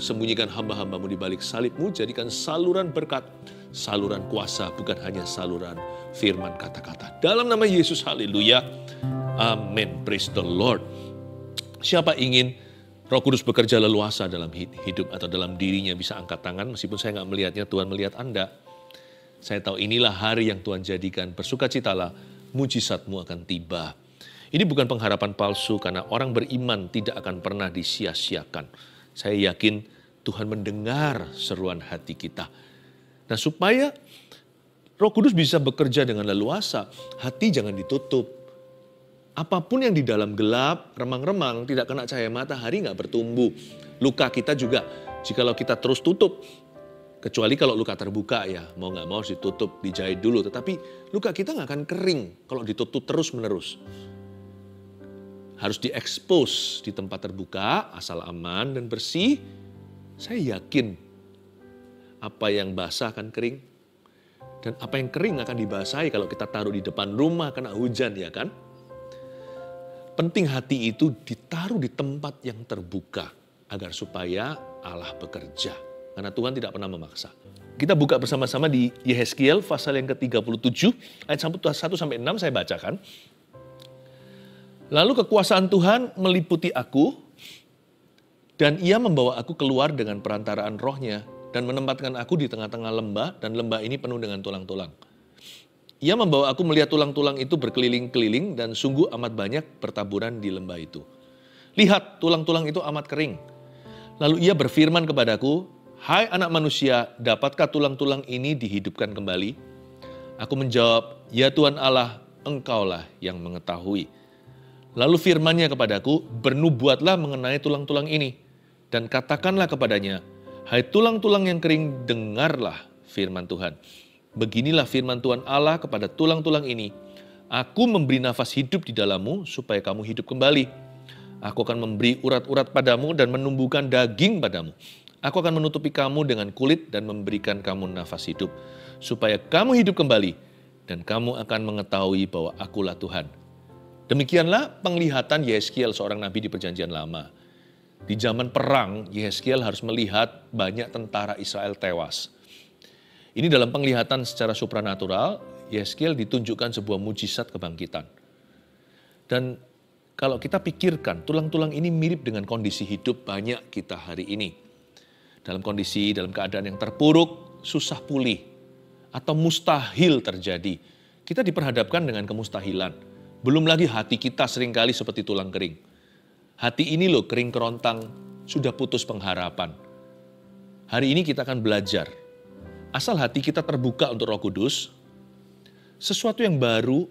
sembunyikan hamba-hambamu di balik salibmu, jadikan saluran berkat, saluran kuasa, bukan hanya saluran firman kata-kata. Dalam nama Yesus, haleluya. Amin. Praise the Lord. Siapa ingin Roh Kudus bekerja leluasa dalam hidup atau dalam dirinya, bisa angkat tangan. Meskipun saya nggak melihatnya, Tuhan melihat Anda. Saya tahu inilah hari yang Tuhan jadikan. Bersukacitalah, mujizatmu akan tiba. Ini bukan pengharapan palsu, karena orang beriman tidak akan pernah disia-siakan. Saya yakin Tuhan mendengar seruan hati kita. Nah, supaya Roh Kudus bisa bekerja dengan leluasa, hati jangan ditutup. Apapun yang di dalam gelap, remang-remang, tidak kena cahaya matahari, nggak bertumbuh. Luka kita juga, jikalau kita terus tutup, kecuali kalau luka terbuka ya, mau nggak mau harus ditutup, dijahit dulu. Tetapi luka kita nggak akan kering kalau ditutup terus-menerus. Harus diekspos di tempat terbuka, asal aman dan bersih. Saya yakin apa yang basah akan kering. Dan apa yang kering akan dibasahi kalau kita taruh di depan rumah kena hujan, ya kan? Penting hati itu ditaruh di tempat yang terbuka agar supaya Allah bekerja. Karena Tuhan tidak pernah memaksa. Kita buka bersama-sama di Yehezkiel pasal yang ke-37 ayat 1-6 saya bacakan. Lalu kekuasaan Tuhan meliputi aku dan ia membawa aku keluar dengan perantaraan rohnya dan menempatkan aku di tengah-tengah lembah dan lembah ini penuh dengan tulang-tulang. Ia membawa aku melihat tulang-tulang itu berkeliling-keliling dan sungguh amat banyak bertaburan di lembah itu. Lihat, tulang-tulang itu amat kering. Lalu ia berfirman kepadaku, "Hai anak manusia, dapatkah tulang-tulang ini dihidupkan kembali?" Aku menjawab, "Ya Tuhan Allah, Engkaulah yang mengetahui." Lalu firman-Nya kepadaku, "Bernubuatlah mengenai tulang-tulang ini, dan katakanlah kepadanya, hai tulang-tulang yang kering, dengarlah firman Tuhan. Beginilah firman Tuhan Allah kepada tulang-tulang ini, Aku memberi nafas hidup di dalammu supaya kamu hidup kembali. Aku akan memberi urat-urat padamu dan menumbuhkan daging padamu. Aku akan menutupi kamu dengan kulit dan memberikan kamu nafas hidup, supaya kamu hidup kembali, dan kamu akan mengetahui bahwa Akulah Tuhan." Demikianlah penglihatan Yehezkiel, seorang nabi di Perjanjian Lama. Di zaman perang, Yehezkiel harus melihat banyak tentara Israel tewas. Ini dalam penglihatan secara supranatural, Yehezkiel ditunjukkan sebuah mujizat kebangkitan. Dan kalau kita pikirkan, tulang-tulang ini mirip dengan kondisi hidup banyak kita hari ini. Dalam keadaan yang terpuruk, susah pulih, atau mustahil terjadi. Kita diperhadapkan dengan kemustahilan. Belum lagi hati kita seringkali seperti tulang kering. Hati ini loh kering kerontang, sudah putus pengharapan. Hari ini kita akan belajar. Asal hati kita terbuka untuk Roh Kudus, sesuatu yang baru,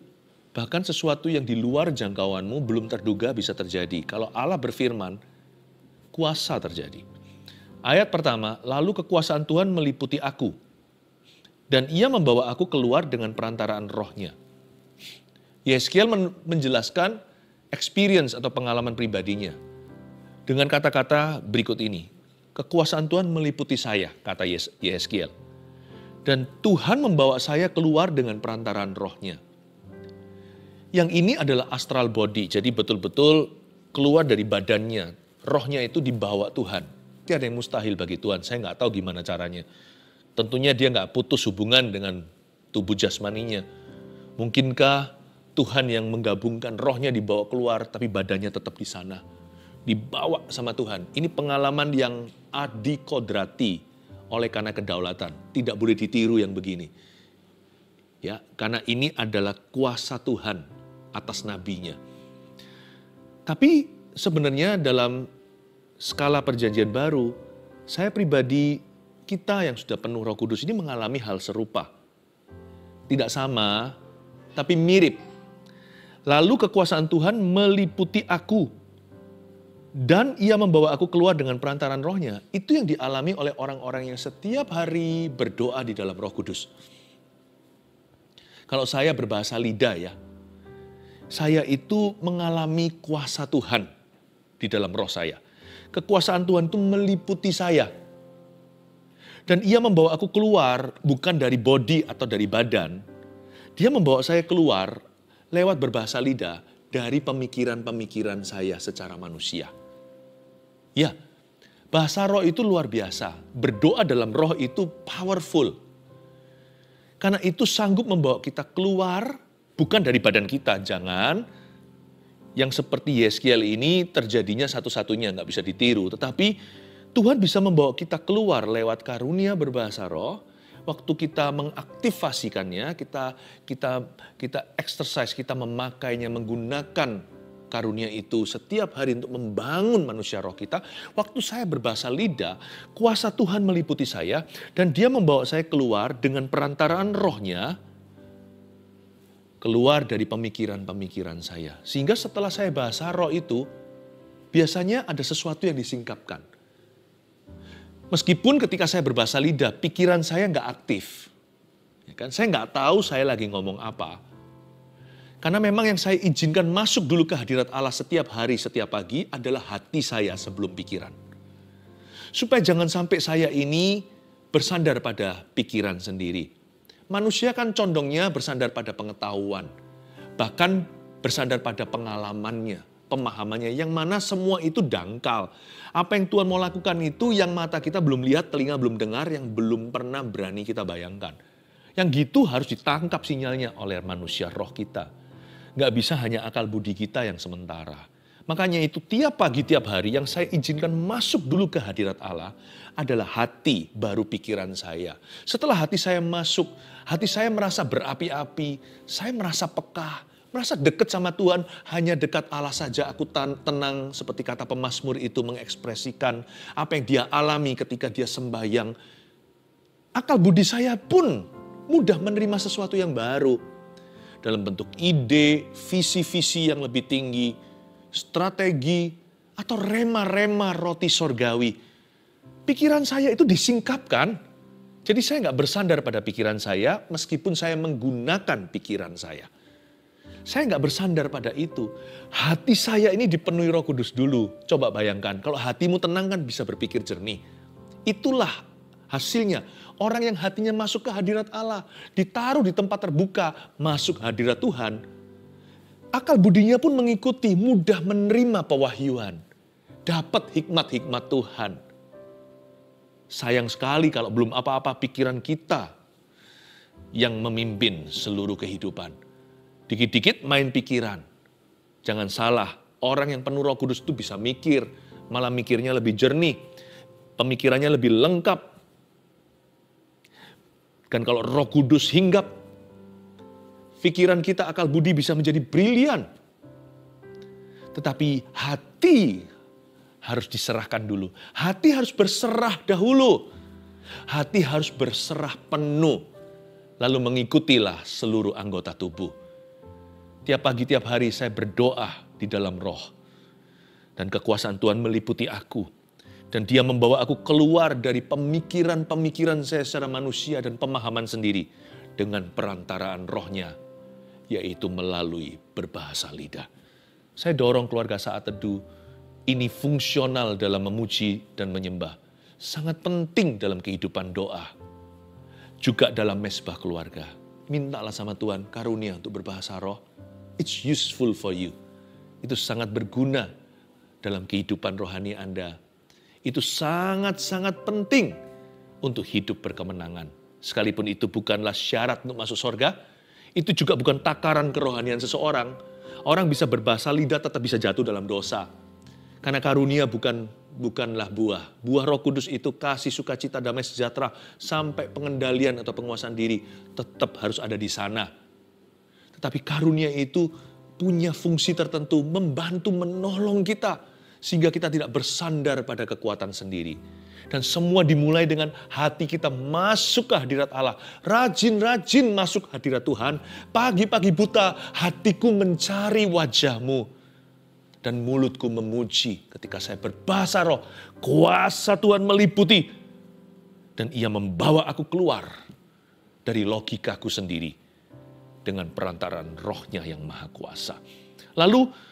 bahkan sesuatu yang di luar jangkauanmu belum terduga bisa terjadi. Kalau Allah berfirman, kuasa terjadi. Ayat pertama, lalu kekuasaan Tuhan meliputi aku, dan ia membawa aku keluar dengan perantaraan rohnya. Yehezkiel menjelaskan experience atau pengalaman pribadinya dengan kata-kata berikut ini. Kekuasaan Tuhan meliputi saya, kata Yehezkiel. Dan Tuhan membawa saya keluar dengan perantaraan rohnya. Yang ini adalah astral body, jadi betul-betul keluar dari badannya. Rohnya itu dibawa Tuhan. Tiada yang mustahil bagi Tuhan, saya nggak tahu gimana caranya. Tentunya dia nggak putus hubungan dengan tubuh jasmaninya. Mungkinkah Tuhan yang menggabungkan rohnya dibawa keluar, tapi badannya tetap di sana. Dibawa sama Tuhan. Ini pengalaman yang adikodrati oleh karena kedaulatan. Tidak boleh ditiru yang begini. Ya, karena ini adalah kuasa Tuhan atas nabinya. Tapi sebenarnya dalam skala perjanjian baru, saya pribadi, kita yang sudah penuh Roh Kudus ini mengalami hal serupa. Tidak sama, tapi mirip. Lalu kekuasaan Tuhan meliputi aku, dan ia membawa aku keluar dengan perantaran rohnya. Itu yang dialami oleh orang-orang yang setiap hari berdoa di dalam Roh Kudus. Kalau saya berbahasa lidah ya, saya itu mengalami kuasa Tuhan di dalam roh saya. Kekuasaan Tuhan itu meliputi saya. Dan ia membawa aku keluar bukan dari body atau dari badan. Dia membawa saya keluar lewat berbahasa lidah dari pemikiran-pemikiran saya secara manusia. Ya, Bahasa roh itu luar biasa. Berdoa dalam roh itu powerful. Karena itu sanggup membawa kita keluar, bukan dari badan kita. Jangan, yang seperti Yeskiel ini terjadinya satu-satunya, nggak bisa ditiru. Tetapi Tuhan bisa membawa kita keluar lewat karunia berbahasa roh. Waktu kita mengaktifasikannya, kita exercise, kita memakainya, menggunakan karunia itu setiap hari untuk membangun manusia roh kita. Waktu saya berbahasa lidah, kuasa Tuhan meliputi saya dan dia membawa saya keluar dengan perantaraan rohnya, keluar dari pemikiran-pemikiran saya. Sehingga setelah saya bahasa roh itu, biasanya ada sesuatu yang disingkapkan. Meskipun ketika saya berbahasa lidah, pikiran saya nggak aktif. Ya kan? Saya nggak tahu saya lagi ngomong apa. Karena memang yang saya izinkan masuk dulu ke hadirat Allah setiap hari, setiap pagi adalah hati saya sebelum pikiran. Supaya jangan sampai saya ini bersandar pada pikiran sendiri. Manusia kan condongnya bersandar pada pengetahuan. Bahkan bersandar pada pengalamannya, pemahamannya. Yang mana semua itu dangkal. Apa yang Tuhan mau lakukan itu yang mata kita belum lihat, telinga belum dengar, yang belum pernah berani kita bayangkan. Yang gitu harus ditangkap sinyalnya oleh manusia roh kita. Nggak bisa hanya akal budi kita yang sementara. Makanya itu tiap pagi, tiap hari yang saya izinkan masuk dulu ke hadirat Allah adalah hati baru pikiran saya. Setelah hati saya masuk, hati saya merasa berapi-api, saya merasa peka, merasa dekat sama Tuhan. Hanya dekat Allah saja aku tenang, seperti kata pemazmur itu mengekspresikan apa yang dia alami ketika dia sembahyang. Akal budi saya pun mudah menerima sesuatu yang baru. Dalam bentuk ide, visi-visi yang lebih tinggi, strategi, atau rema-rema roti sorgawi. Pikiran saya itu disingkapkan. Jadi saya nggak bersandar pada pikiran saya meskipun saya menggunakan pikiran saya. Saya nggak bersandar pada itu. Hati saya ini dipenuhi Roh Kudus dulu. Coba bayangkan, kalau hatimu tenang kan bisa berpikir jernih. Itulah hasilnya. Orang yang hatinya masuk ke hadirat Allah, ditaruh di tempat terbuka, masuk hadirat Tuhan. Akal budinya pun mengikuti, mudah menerima pewahyuan. Dapat hikmat-hikmat Tuhan. Sayang sekali kalau belum apa-apa pikiran kita yang memimpin seluruh kehidupan. Dikit-dikit main pikiran. Jangan salah, orang yang penuh Roh Kudus itu bisa mikir, malah mikirnya lebih jernih. Pemikirannya lebih lengkap. Dan kalau Roh Kudus hinggap, pikiran kita, akal budi bisa menjadi brilian. Tetapi hati harus diserahkan dulu. Hati harus berserah dahulu. Hati harus berserah penuh. Lalu mengikutilah seluruh anggota tubuh. Tiap pagi, tiap hari saya berdoa di dalam roh. Dan kekuasaan Tuhan meliputi aku. Dan dia membawa aku keluar dari pemikiran-pemikiran saya secara manusia dan pemahaman sendiri. Dengan perantaraan rohnya, yaitu melalui berbahasa lidah. Saya dorong keluarga Saat Teduh, ini fungsional dalam memuji dan menyembah. Sangat penting dalam kehidupan doa. Juga dalam mesbah keluarga. Mintalah sama Tuhan karunia untuk berbahasa roh. It's useful for you. Itu sangat berguna dalam kehidupan rohani Anda. Itu sangat-sangat penting untuk hidup berkemenangan. Sekalipun itu bukanlah syarat untuk masuk surga, itu juga bukan takaran kerohanian seseorang. Orang bisa berbahasa lidah tetap bisa jatuh dalam dosa. Karena karunia bukanlah buah. Buah Roh Kudus itu kasih, sukacita, damai, sejahtera, sampai pengendalian atau penguasaan diri tetap harus ada di sana. Tetapi karunia itu punya fungsi tertentu, membantu, menolong kita. Sehingga kita tidak bersandar pada kekuatan sendiri. Dan semua dimulai dengan hati kita masuk ke hadirat Allah. Rajin-rajin masuk hadirat Tuhan. Pagi-pagi buta hatiku mencari wajah-Mu. Dan mulutku memuji ketika saya berbahasa roh. Kuasa Tuhan meliputi. Dan ia membawa aku keluar dari logikaku sendiri. Dengan perantaraan rohnya yang maha kuasa. Lalu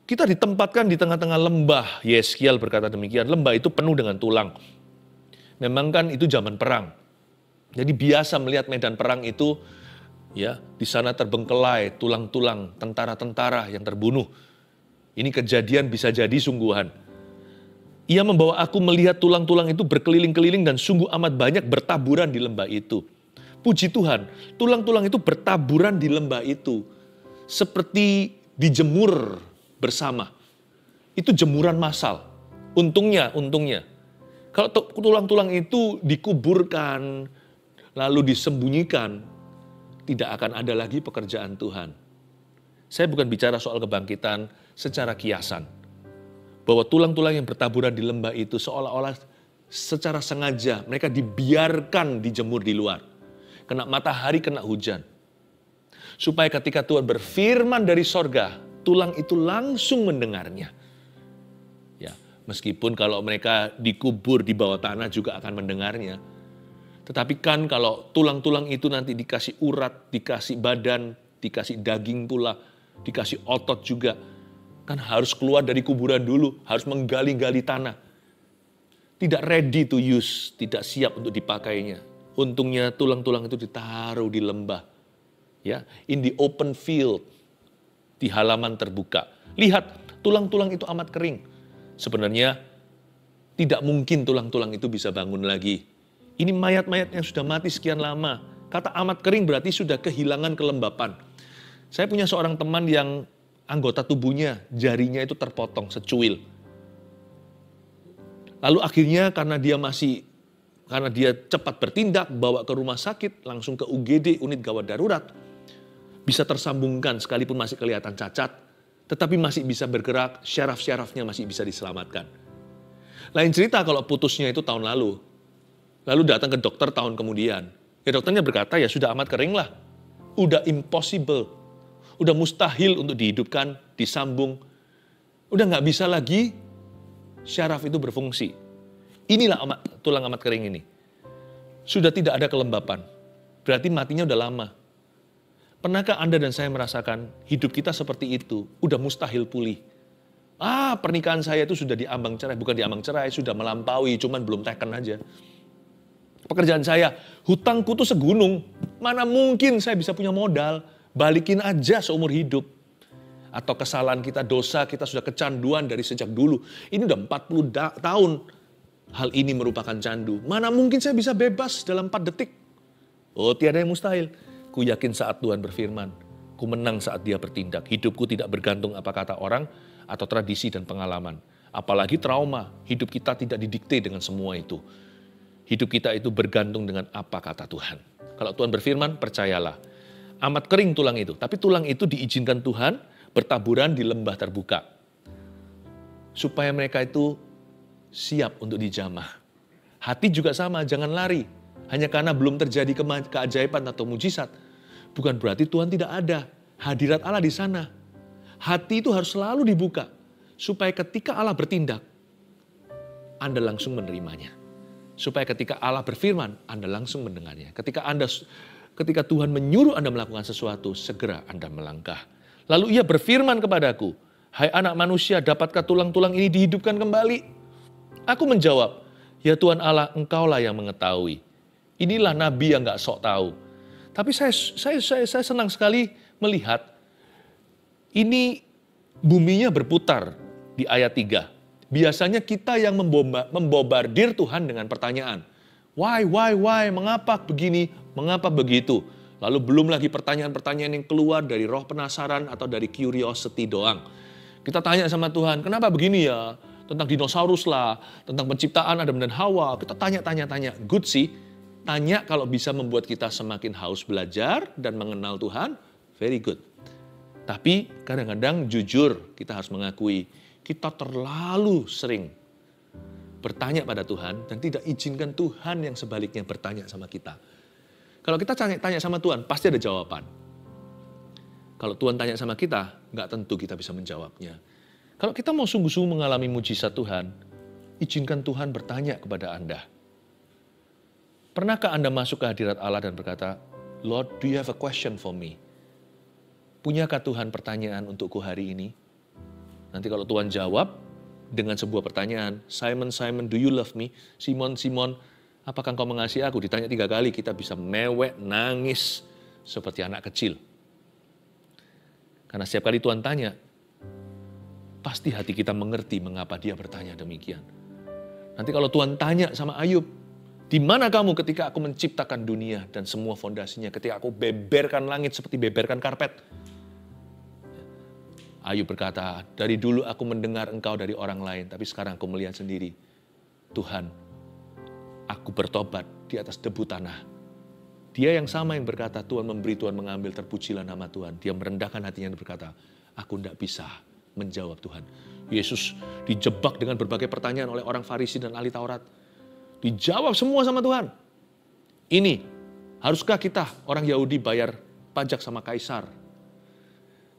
kita ditempatkan di tengah-tengah lembah. Yeskiel berkata demikian, lembah itu penuh dengan tulang. Memang kan itu zaman perang. Jadi biasa melihat medan perang itu, ya di sana terbengkelai tulang-tulang tentara-tentara yang terbunuh. Ini kejadian bisa jadi sungguhan. Ia membawa aku melihat tulang-tulang itu berkeliling-keliling dan sungguh amat banyak bertaburan di lembah itu. Puji Tuhan, tulang-tulang itu bertaburan di lembah itu. Seperti dijemur bersama. Itu jemuran massal. Untungnya. Kalau tulang-tulang itu dikuburkan, lalu disembunyikan, tidak akan ada lagi pekerjaan Tuhan. Saya bukan bicara soal kebangkitan secara kiasan. Bahwa tulang-tulang yang bertaburan di lembah itu seolah-olah secara sengaja mereka dibiarkan dijemur di luar. Kena matahari, kena hujan. Supaya ketika Tuhan berfirman dari sorga, tulang itu langsung mendengarnya. Ya, meskipun kalau mereka dikubur di bawah tanah juga akan mendengarnya. Tetapi kan kalau tulang-tulang itu nanti dikasih urat, dikasih badan, dikasih daging pula, dikasih otot juga, kan harus keluar dari kuburan dulu, harus menggali-gali tanah. Tidak ready to use, tidak siap untuk dipakainya. Untungnya tulang-tulang itu ditaruh di lembah. Ya, in the open field, di halaman terbuka. Lihat, tulang-tulang itu amat kering. Sebenarnya tidak mungkin tulang-tulang itu bisa bangun lagi. Ini mayat-mayat yang sudah mati sekian lama. Kata amat kering berarti sudah kehilangan kelembapan. Saya punya seorang teman yang anggota tubuhnya, jarinya itu terpotong, secuil. Lalu akhirnya karena dia cepat bertindak, bawa ke rumah sakit, langsung ke UGD, unit gawat darurat, bisa tersambungkan sekalipun masih kelihatan cacat, tetapi masih bisa bergerak, syaraf-syarafnya masih bisa diselamatkan. Lain cerita kalau putusnya itu tahun lalu datang ke dokter tahun kemudian. Ya dokternya berkata, ya sudah amat kering lah, udah impossible, udah mustahil untuk dihidupkan, disambung. Udah nggak bisa lagi syaraf itu berfungsi. Inilah tulang amat kering ini. Sudah tidak ada kelembapan. Berarti matinya udah lama. Pernahkah Anda dan saya merasakan hidup kita seperti itu? Udah mustahil pulih. Pernikahan saya itu sudah diambang cerai. Bukan diambang cerai, sudah melampaui. Cuman belum teken aja. Pekerjaan saya, hutangku tuh segunung. Mana mungkin saya bisa punya modal. Balikin aja seumur hidup. Atau kesalahan kita, dosa kita sudah kecanduan dari sejak dulu. Ini udah 40 tahun. Hal ini merupakan candu. Mana mungkin saya bisa bebas dalam 4 detik. Oh, tiada yang mustahil. Ku yakin saat Tuhan berfirman. Ku menang saat Dia bertindak. Hidupku tidak bergantung apa kata orang atau tradisi dan pengalaman. Apalagi trauma. Hidup kita tidak didikte dengan semua itu. Hidup kita itu bergantung dengan apa kata Tuhan. Kalau Tuhan berfirman, percayalah. Amat kering tulang itu. Tapi tulang itu diizinkan Tuhan bertaburan di lembah terbuka. Supaya mereka itu siap untuk dijamah. Hati juga sama, jangan lari. Hanya karena belum terjadi keajaiban atau mujizat. Bukan berarti Tuhan tidak ada. Hadirat Allah di sana. Hati itu harus selalu dibuka. Supaya ketika Allah bertindak, Anda langsung menerimanya. Supaya ketika Allah berfirman, Anda langsung mendengarnya. Ketika Tuhan menyuruh Anda melakukan sesuatu, segera Anda melangkah. Lalu Ia berfirman kepadaku, hai anak manusia, dapatkah tulang-tulang ini dihidupkan kembali? Aku menjawab, ya Tuhan Allah, Engkaulah yang mengetahui. Inilah nabi yang gak sok tahu. Tapi saya senang sekali melihat ini buminya berputar di ayat 3. Biasanya kita yang membobardir Tuhan dengan pertanyaan. Why, mengapa begini, mengapa begitu? Lalu belum lagi pertanyaan-pertanyaan yang keluar dari roh penasaran atau dari curiosity doang. Kita tanya sama Tuhan, kenapa begini ya? Tentang dinosaurus lah, tentang penciptaan Adam dan Hawa. Kita tanya. Good sih, tanya kalau bisa membuat kita semakin haus belajar dan mengenal Tuhan, very good. Tapi kadang-kadang jujur kita harus mengakui, kita terlalu sering bertanya pada Tuhan dan tidak izinkan Tuhan yang sebaliknya bertanya sama kita. Kalau kita tanya sama Tuhan, pasti ada jawaban. Kalau Tuhan tanya sama kita, nggak tentu kita bisa menjawabnya. Kalau kita mau sungguh-sungguh mengalami mujizat Tuhan, izinkan Tuhan bertanya kepada Anda. Pernahkah Anda masuk ke hadirat Allah dan berkata, Lord, do you have a question for me? Punyakah Tuhan pertanyaan untukku hari ini? Nanti kalau Tuhan jawab dengan sebuah pertanyaan, Simon, Simon, do you love me? Simon, Simon, apakah engkau mengasihi aku? Ditanya 3 kali, kita bisa mewek, nangis seperti anak kecil. Karena setiap kali Tuhan tanya, pasti hati kita mengerti mengapa Dia bertanya demikian. Nanti kalau Tuhan tanya sama Ayub, di mana kamu ketika aku menciptakan dunia dan semua fondasinya, ketika aku beberkan langit seperti beberkan karpet? Ayub berkata, dari dulu aku mendengar engkau dari orang lain, tapi sekarang aku melihat sendiri. Tuhan, aku bertobat di atas debu tanah. Dia yang sama yang berkata, Tuhan memberi, Tuhan mengambil, terpujilah nama Tuhan. Dia merendahkan hatinya dan berkata, aku tidak bisa menjawab Tuhan. Yesus dijebak dengan berbagai pertanyaan oleh orang Farisi dan ahli Taurat. Dijawab semua sama Tuhan. Ini, haruskah kita orang Yahudi bayar pajak sama kaisar?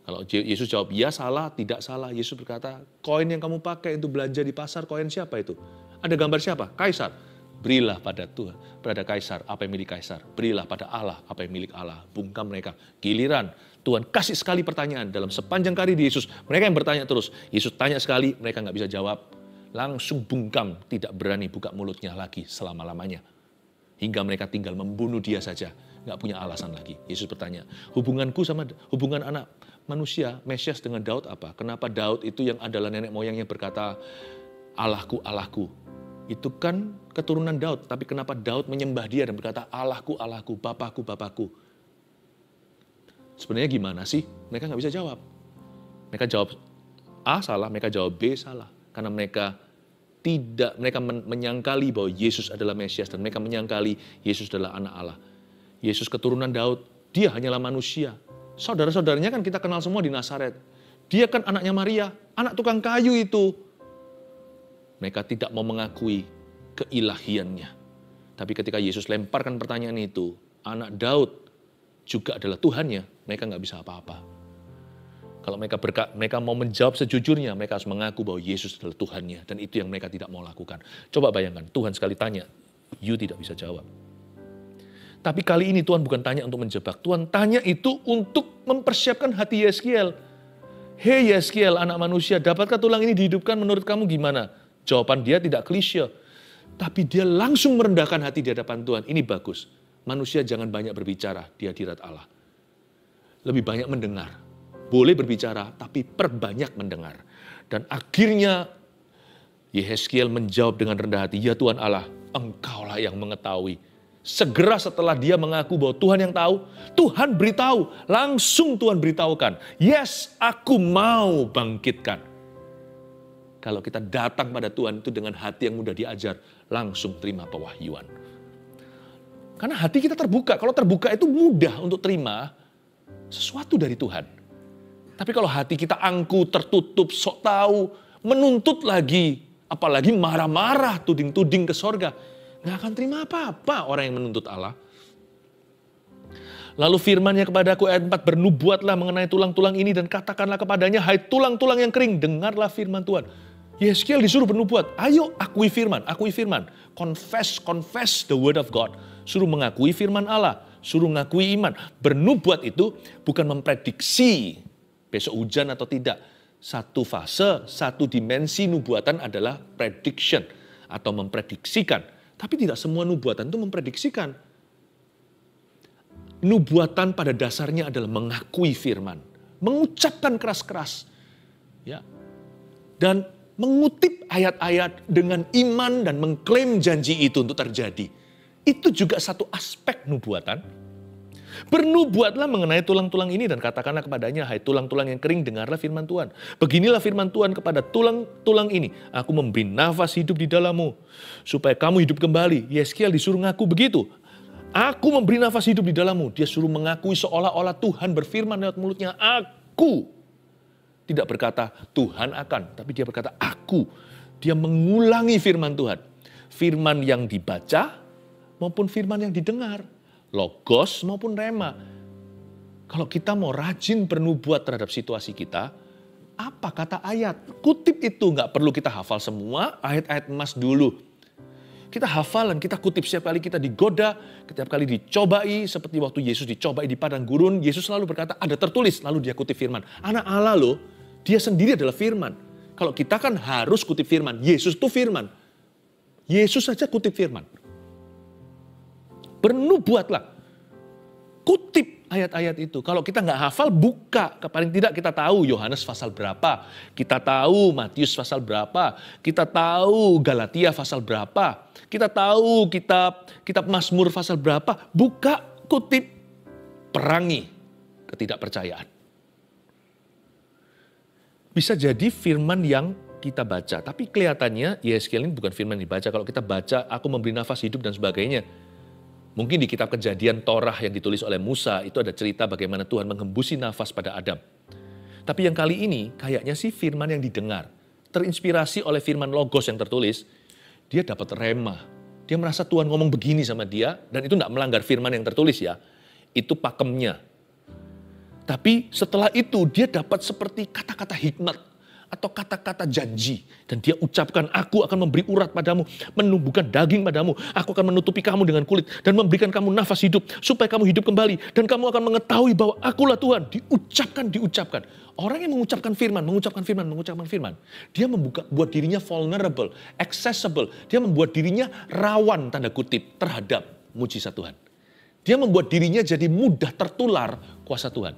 Kalau Yesus jawab, ya salah, tidak salah. Yesus berkata, koin yang kamu pakai untuk belanja di pasar, koin siapa itu? Ada gambar siapa? Kaisar. Berilah pada Tuhan, pada kaisar apa yang milik kaisar. Berilah pada Allah apa yang milik Allah. Bungkam mereka. Giliran Tuhan kasih sekali pertanyaan dalam sepanjang karir di Yesus. Mereka yang bertanya terus. Yesus tanya sekali, mereka nggak bisa jawab. Langsung bungkam, tidak berani buka mulutnya lagi selama-lamanya. Hingga mereka tinggal membunuh dia saja. Nggak punya alasan lagi. Yesus bertanya, hubungan anak manusia, Mesias dengan Daud apa? Kenapa Daud itu yang adalah nenek moyangnya berkata, Allahku, Allahku. Itu kan keturunan Daud. Tapi kenapa Daud menyembah dia dan berkata, Allahku, Allahku, Bapakku, Bapakku. Sebenarnya gimana sih? Mereka nggak bisa jawab. Mereka jawab A salah, mereka jawab B salah. Karena mereka menyangkali bahwa Yesus adalah Mesias. Dan mereka menyangkali Yesus adalah anak Allah. Yesus keturunan Daud, dia hanyalah manusia. Saudara-saudaranya kan kita kenal semua di Nazaret. Dia kan anaknya Maria, anak tukang kayu itu. Mereka tidak mau mengakui keilahiannya. Tapi ketika Yesus lemparkan pertanyaan itu, anak Daud juga adalah Tuhannya, mereka nggak bisa apa-apa. Kalau mereka mau menjawab sejujurnya, mereka harus mengaku bahwa Yesus adalah Tuhannya. Dan itu yang mereka tidak mau lakukan. Coba bayangkan, Tuhan sekali tanya, you tidak bisa jawab. Tapi kali ini Tuhan bukan tanya untuk menjebak. Tuhan tanya itu untuk mempersiapkan hati Yeskiel. Hei Yeskiel, anak manusia, dapatkah tulang ini dihidupkan menurut kamu gimana? Jawaban dia tidak klise. Tapi dia langsung merendahkan hati di hadapan Tuhan. Ini bagus. Manusia jangan banyak berbicara di hadirat Allah. Lebih banyak mendengar. Boleh berbicara, tapi perbanyak mendengar. Dan akhirnya Yeskiel menjawab dengan rendah hati, ya Tuhan Allah, Engkaulah yang mengetahui. Segera setelah dia mengaku bahwa Tuhan yang tahu, Tuhan beritahu, langsung Tuhan beritahukan, yes, aku mau bangkitkan. Kalau kita datang pada Tuhan itu dengan hati yang mudah diajar, langsung terima pewahyuan. Karena hati kita terbuka, kalau terbuka itu mudah untuk terima sesuatu dari Tuhan. Tapi kalau hati kita angku, tertutup, sok tahu, menuntut lagi, apalagi marah-marah, tuding-tuding ke sorga, nggak akan terima apa-apa orang yang menuntut Allah. Lalu firman-Nya kepadaku ayat 4, bernubuatlah mengenai tulang-tulang ini dan katakanlah kepadanya, hai tulang-tulang yang kering, dengarlah firman Tuhan. Yeskiel disuruh bernubuat, ayo akui firman. Confess the word of God. Suruh mengakui firman Allah, suruh mengakui iman. Bernubuat itu bukan memprediksi besok hujan atau tidak. Satu fase, satu dimensi nubuatan adalah prediction atau memprediksikan. Tapi tidak semua nubuatan itu memprediksikan. Nubuatan pada dasarnya adalah mengakui firman, mengucapkan keras-keras, ya, dan mengutip ayat-ayat dengan iman dan mengklaim janji itu untuk terjadi. Itu juga satu aspek nubuatan. Bernubuatlah mengenai tulang-tulang ini dan katakanlah kepadanya, hai tulang-tulang yang kering, dengarlah firman Tuhan. Beginilah firman Tuhan kepada tulang-tulang ini, aku memberi nafas hidup di dalammu, supaya kamu hidup kembali. Yeskiel disuruh ngaku begitu. Aku memberi nafas hidup di dalammu. Dia suruh mengakui seolah-olah Tuhan berfirman lewat mulutnya, aku. Tidak berkata Tuhan akan, tapi dia berkata aku. Dia mengulangi firman Tuhan. Firman yang dibaca maupun firman yang didengar. Logos maupun rema. Kalau kita mau rajin bernubuat terhadap situasi kita, apa kata ayat? Kutip itu, nggak perlu kita hafal semua ayat-ayat emas dulu. Kita hafalan, kita kutip setiap kali kita digoda, setiap kali dicobai, seperti waktu Yesus dicobai di padang gurun, Yesus selalu berkata, ada tertulis, lalu dia kutip firman. Anak Allah loh, dia sendiri adalah firman. Kalau kita kan harus kutip firman, Yesus itu firman. Yesus saja kutip firman. Bernubuatlah. Kutip ayat-ayat itu. Kalau kita nggak hafal, buka. Paling tidak kita tahu Yohanes pasal berapa. Kita tahu Matius pasal berapa. Kita tahu Galatia pasal berapa. Kita tahu kitab Mazmur pasal berapa. Buka, kutip, perangi ketidakpercayaan. Bisa jadi firman yang kita baca. Tapi kelihatannya Yehezkiel ini bukan firman yang dibaca. Kalau kita baca, aku memberi nafas hidup dan sebagainya. Mungkin di kitab Kejadian Torah yang ditulis oleh Musa, itu ada cerita bagaimana Tuhan menghembusi nafas pada Adam. Tapi yang kali ini, kayaknya sih firman yang didengar. Terinspirasi oleh firman Logos yang tertulis, dia dapat rema. Dia merasa Tuhan ngomong begini sama dia, dan itu tidak melanggar firman yang tertulis ya. Itu pakemnya. Tapi setelah itu, dia dapat seperti kata-kata hikmat, atau kata-kata janji. Dan dia ucapkan, aku akan memberi urat padamu, menumbuhkan daging padamu, aku akan menutupi kamu dengan kulit, dan memberikan kamu nafas hidup, supaya kamu hidup kembali, dan kamu akan mengetahui bahwa akulah Tuhan. Diucapkan. Orang yang mengucapkan firman, dia buat dirinya vulnerable, accessible, dia membuat dirinya rawan, tanda kutip, terhadap mujizat Tuhan. Dia membuat dirinya jadi mudah tertular kuasa Tuhan.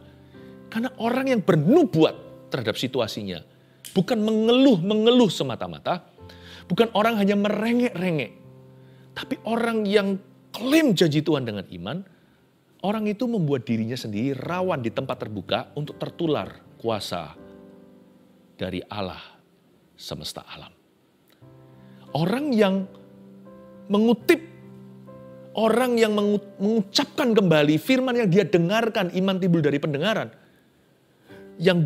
Karena orang yang bernubuat terhadap situasinya, bukan mengeluh semata-mata, bukan orang hanya merengek-rengek, tapi orang yang klaim janji Tuhan dengan iman, orang itu membuat dirinya sendiri rawan di tempat terbuka untuk tertular kuasa dari Allah semesta alam. Orang yang mengutip, orang yang mengucapkan kembali firman yang dia dengarkan, iman timbul dari pendengaran, yang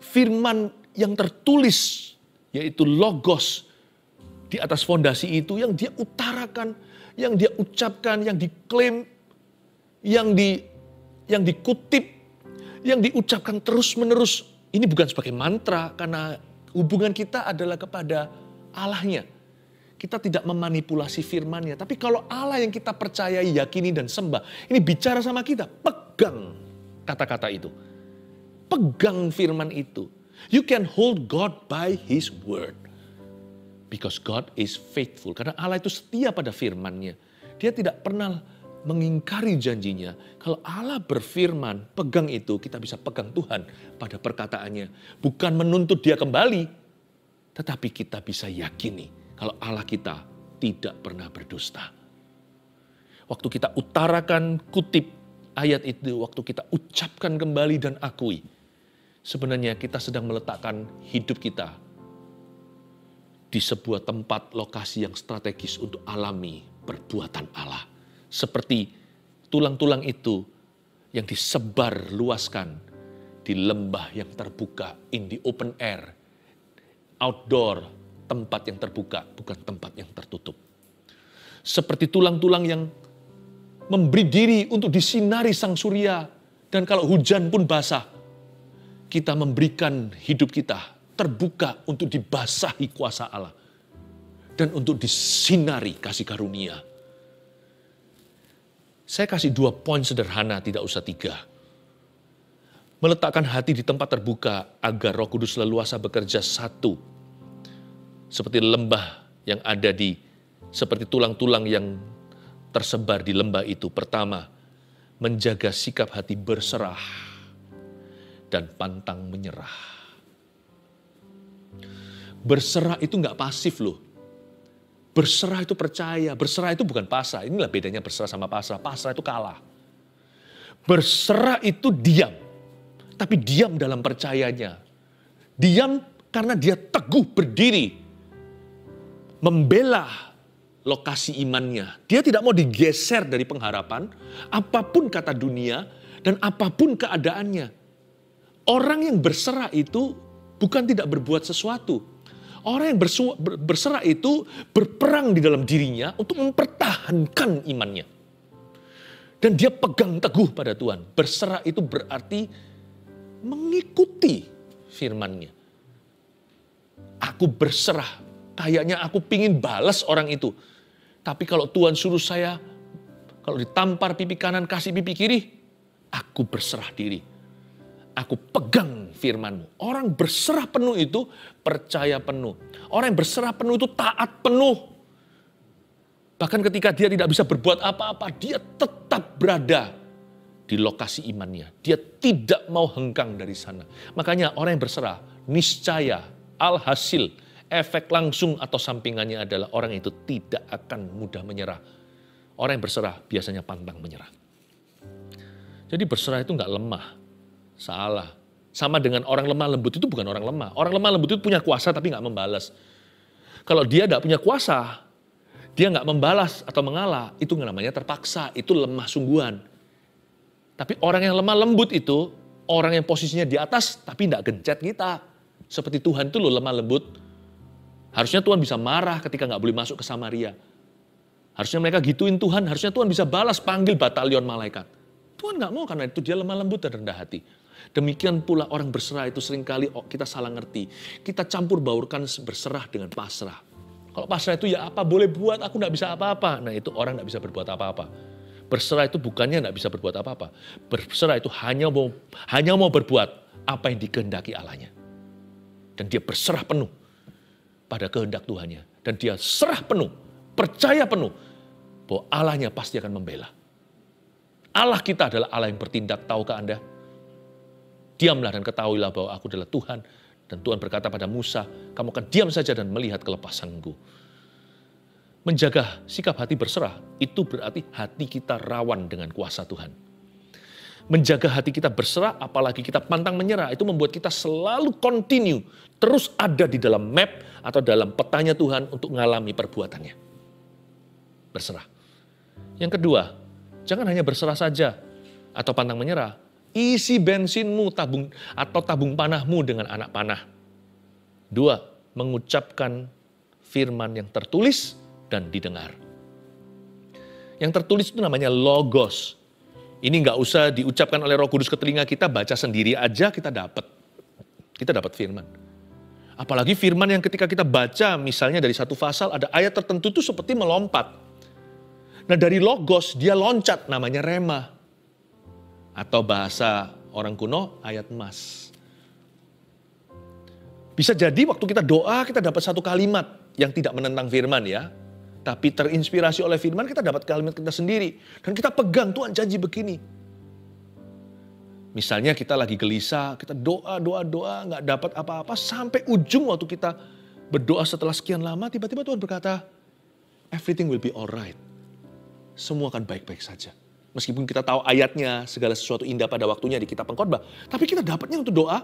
firman yang tertulis, yaitu Logos, di atas fondasi itu yang dia utarakan, yang dia ucapkan, yang diklaim, yang dikutip, yang diucapkan terus-menerus. Ini bukan sebagai mantra, karena hubungan kita adalah kepada Allahnya. Kita tidak memanipulasi firman-Nya. Tapi kalau Allah yang kita percayai, yakini, dan sembah, ini bicara sama kita, pegang kata-kata itu. Pegang firman itu. You can hold God by His word. Because God is faithful. Karena Allah itu setia pada firman-Nya. Dia tidak pernah mengingkari janjinya. Kalau Allah berfirman, pegang itu, kita bisa pegang Tuhan pada perkataannya. Bukan menuntut dia kembali, tetapi kita bisa yakini kalau Allah kita tidak pernah berdusta. Waktu kita utarakan kutip ayat itu, waktu kita ucapkan kembali dan akui, sebenarnya kita sedang meletakkan hidup kita di sebuah tempat lokasi yang strategis untuk alami perbuatan Allah. Seperti tulang-tulang itu yang disebar luaskan di lembah yang terbuka, in the open air, outdoor, tempat yang terbuka, bukan tempat yang tertutup. Seperti tulang-tulang yang memberi diri untuk disinari sang surya, dan kalau hujan pun basah, kita memberikan hidup kita terbuka untuk dibasahi kuasa Allah dan untuk disinari kasih karunia. Saya kasih 2 poin sederhana, tidak usah 3. Meletakkan hati di tempat terbuka agar Roh Kudus leluasa bekerja satu. Seperti lembah yang ada seperti tulang-tulang yang tersebar di lembah itu. Pertama, menjaga sikap hati berserah dan pantang menyerah. Berserah itu nggak pasif loh. Berserah itu percaya, berserah itu bukan pasrah. Inilah bedanya berserah sama pasrah. Pasrah itu kalah. Berserah itu diam, tapi diam dalam percayanya. Diam karena dia teguh berdiri, membela lokasi imannya. Dia tidak mau digeser dari pengharapan, apapun kata dunia dan apapun keadaannya. Orang yang berserah itu bukan tidak berbuat sesuatu. Orang yang berserah itu berperang di dalam dirinya untuk mempertahankan imannya. Dan dia pegang teguh pada Tuhan. Berserah itu berarti mengikuti firman-Nya. Aku berserah. Kayaknya aku pingin balas orang itu. Tapi kalau Tuhan suruh saya, kalau ditampar pipi kanan, kasih pipi kiri, aku berserah diri. Aku pegang firman-Mu. Orang berserah penuh itu percaya penuh. Orang yang berserah penuh itu taat penuh. Bahkan ketika dia tidak bisa berbuat apa-apa, dia tetap berada di lokasi imannya. Dia tidak mau hengkang dari sana. Makanya orang yang berserah, niscaya, alhasil, efek langsung atau sampingannya adalah orang itu tidak akan mudah menyerah. Orang yang berserah biasanya pantang menyerah. Jadi berserah itu nggak lemah. Salah. Sama dengan orang lemah lembut itu bukan orang lemah. Orang lemah lembut itu punya kuasa tapi nggak membalas. Kalau dia nggak punya kuasa, dia nggak membalas atau mengalah, itu namanya terpaksa. Itu lemah sungguhan. Tapi orang yang lemah lembut itu, orang yang posisinya di atas tapi nggak gencet kita. Seperti Tuhan itu loh lemah lembut. Harusnya Tuhan bisa marah ketika nggak boleh masuk ke Samaria. Harusnya mereka gituin Tuhan, harusnya Tuhan bisa balas panggil batalion malaikat. Tuhan nggak mau karena itu dia lemah lembut dan rendah hati. Demikian pula orang berserah itu seringkali kita salah ngerti. Kita campur baurkan berserah dengan pasrah. Kalau pasrah itu ya apa boleh buat, aku nggak bisa apa-apa. Nah itu orang nggak bisa berbuat apa-apa. Berserah itu bukannya nggak bisa berbuat apa-apa. Berserah itu hanya mau berbuat apa yang dikehendaki Allahnya. Dan dia berserah penuh pada kehendak Tuhannya. Dan dia serah penuh, percaya penuh bahwa Allahnya pasti akan membela. Allah kita adalah Allah yang bertindak, tahukah Anda? Diamlah dan ketahuilah bahwa aku adalah Tuhan. Dan Tuhan berkata pada Musa, kamu akan diam saja dan melihat kelepasanku. Menjaga sikap hati berserah, itu berarti hati kita rawan dengan kuasa Tuhan. Menjaga hati kita berserah, apalagi kita pantang menyerah, itu membuat kita selalu continue, terus ada di dalam map atau dalam petanya Tuhan untuk mengalami perbuatannya. Berserah. Yang kedua, jangan hanya berserah saja atau pantang menyerah. Isi bensinmu tabung panahmu dengan anak panah. 2, mengucapkan firman yang tertulis dan didengar. Yang tertulis itu namanya logos. Ini nggak usah diucapkan oleh Roh Kudus ke telinga kita, baca sendiri aja kita dapat. Kita dapat firman. Apalagi firman yang ketika kita baca, misalnya dari satu pasal ada ayat tertentu itu seperti melompat. Nah dari logos dia loncat, namanya rema. Atau bahasa orang kuno, ayat emas. Bisa jadi waktu kita doa, kita dapat satu kalimat yang tidak menentang firman ya. Tapi terinspirasi oleh firman, kita dapat kalimat kita sendiri. Dan kita pegang, Tuhan janji begini. Misalnya kita lagi gelisah, kita doa, nggak dapat apa-apa. Sampai ujung waktu kita berdoa setelah sekian lama, tiba-tiba Tuhan berkata, everything will be alright. Semua akan baik-baik saja. Meskipun kita tahu ayatnya, segala sesuatu indah pada waktunya di kitab pengkhotbah. Tapi kita dapatnya untuk doa.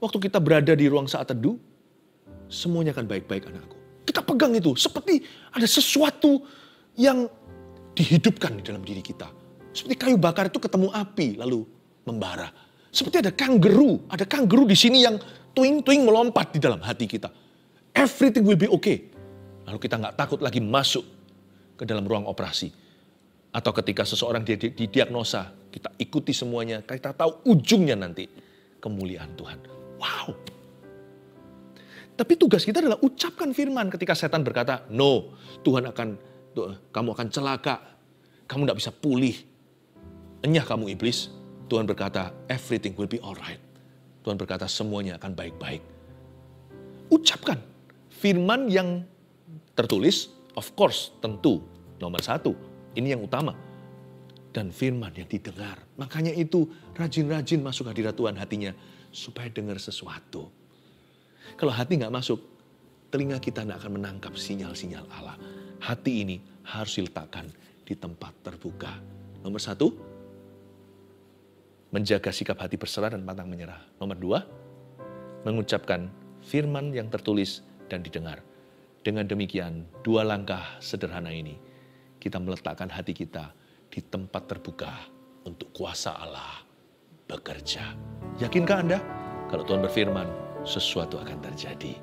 Waktu kita berada di ruang saat teduh, semuanya akan baik-baik anakku. Kita pegang itu, seperti ada sesuatu yang dihidupkan di dalam diri kita. Seperti kayu bakar itu ketemu api, lalu membara. Seperti ada kangguru di sini yang tuing-tuing melompat di dalam hati kita. Everything will be okay. Lalu kita nggak takut lagi masuk ke dalam ruang operasi. Atau ketika seseorang didiagnosa, kita ikuti semuanya, kita tahu ujungnya nanti kemuliaan Tuhan. Wow. Tapi tugas kita adalah ucapkan firman ketika setan berkata, no, kamu akan celaka, kamu tidak bisa pulih. Enyah kamu iblis. Tuhan berkata, everything will be alright. Tuhan berkata, semuanya akan baik-baik. Ucapkan firman yang tertulis, of course, tentu, nomor 1. Ini yang utama. Dan firman yang didengar. Makanya itu rajin-rajin masuk hadirat Tuhan hatinya. Supaya dengar sesuatu. Kalau hati nggak masuk, telinga kita nggak akan menangkap sinyal-sinyal Allah. Hati ini harus diletakkan di tempat terbuka. Nomor 1, menjaga sikap hati berserah dan pantang menyerah. Nomor 2, mengucapkan firman yang tertulis dan didengar. Dengan demikian, 2 langkah sederhana ini, kita meletakkan hati kita di tempat terbuka untuk kuasa Allah bekerja. Yakinkah Anda? Kalau Tuhan berfirman, sesuatu akan terjadi.